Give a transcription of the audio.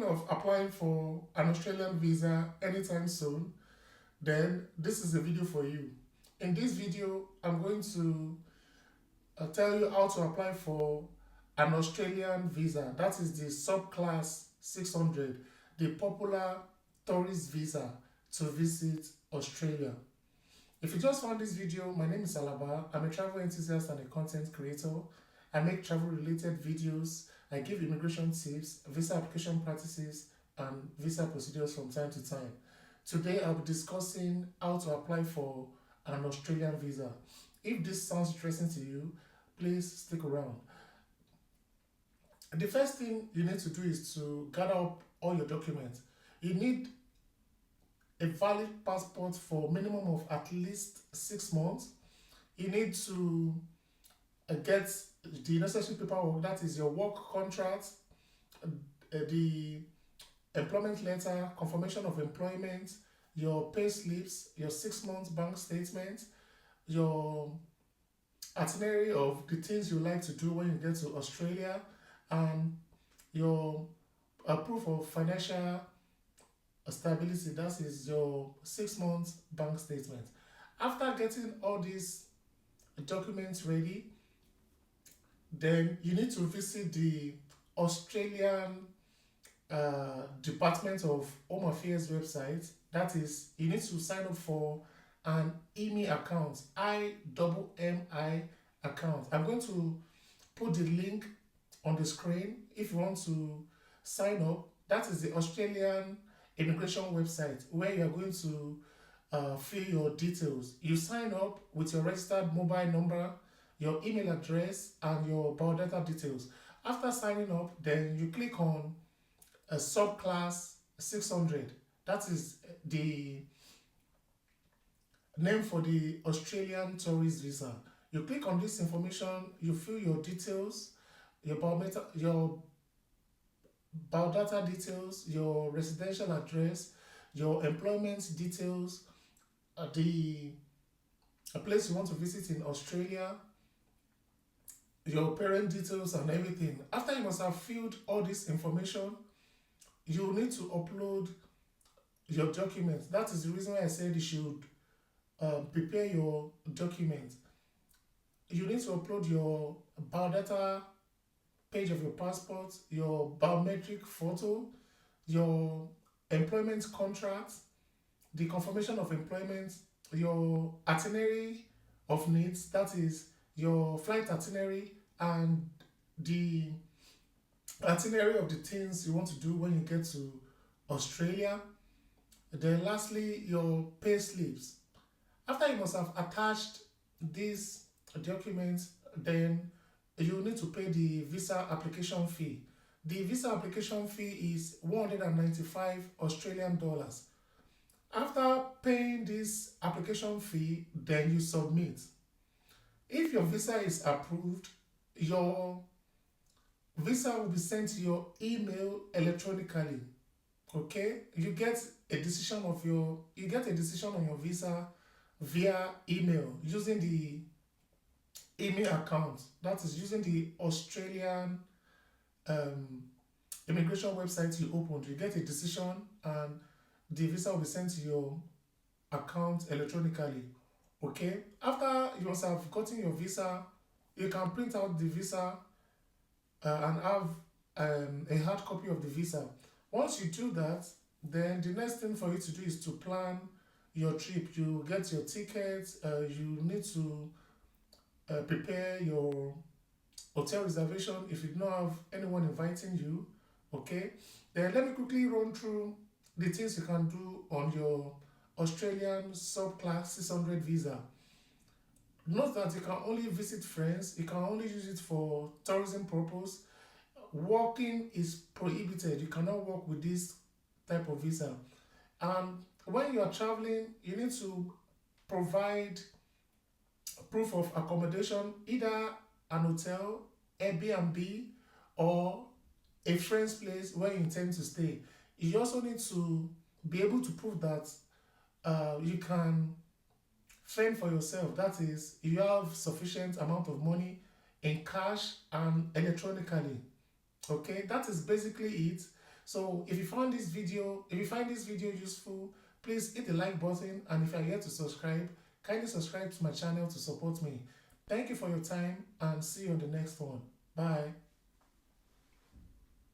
of applying for an Australian visa anytime soon, then this is a video for you. In this video, I'm going to tell you how to apply for an Australian visa. That is the Subclass 600, the popular tourist visa to visit Australia. If you just found this video, my name is Alaba. I'm a travel enthusiast and a content creator. I make travel related videos. I give immigration tips, visa application practices, and visa procedures from time to time. Today I'll be discussing how to apply for an Australian visa. If this sounds interesting to you, please stick around. The first thing you need to do is to gather up all your documents. You need a valid passport for minimum of at least 6 months. You need to get the necessary paperwork, that is your work contract, the employment letter, confirmation of employment, your pay slips, your 6 months bank statement, your itinerary of the things you like to do when you get to Australia, and your proof of financial stability, that is your 6 months bank statement. After getting all these documents ready, then you need to visit the Australian Department of Home Affairs website. That is, you need to sign up for an IMI account, IMMI account. I'm going to put the link on the screen if you want to sign up. That is the Australian immigration website where you are going to fill your details. You sign up with your registered mobile number, your email address, and your biodata details. After signing up, then you click on a Subclass 600. That is the name for the Australian tourist visa. You click on this information, you fill your details, your biodata details, your residential address, your employment details, the place you want to visit in Australia, your parent details and everything. After you must have filled all this information, you need to upload your documents. That is the reason why I said you should prepare your documents. You need to upload your biodata page of your passport, your biometric photo, your employment contract, the confirmation of employment, your itinerary of needs, that is your flight itinerary, and the itinerary of the things you want to do when you get to Australia. Then lastly, your pay slips. After you must have attached these documents, then you need to pay the visa application fee. The visa application fee is 195 Australian dollars. After paying this application fee, then you submit. If your visa is approved, your visa will be sent to your email electronically. Okay, you get a decision on your visa via email using the email account. That is using the Australian um, immigration website you opened. You get a decision and the visa will be sent to your account electronically. Okay, after you must have gotten your visa, you can print out the visa and have a hard copy of the visa. Once you do that, then the next thing for you to do is to plan your trip. You get your tickets, you need to prepare your hotel reservation if you don't have anyone inviting you. Okay, then let me quickly run through the things you can do on your Australian Subclass 600 visa. Note that you can only visit friends, you can only use it for tourism purpose. Working is prohibited. You cannot work with this type of visa. And when you are traveling, you need to provide proof of accommodation, either an hotel, Airbnb, or a friend's place where you intend to stay. You also need to be able to prove that you can fend for yourself. That is, you have sufficient amount of money in cash and electronically. Okay, that is basically it. So if you find this video useful, please hit the like button, and if you are yet to subscribe, kindly subscribe to my channel to support me. Thank you for your time, and see you on the next one. Bye.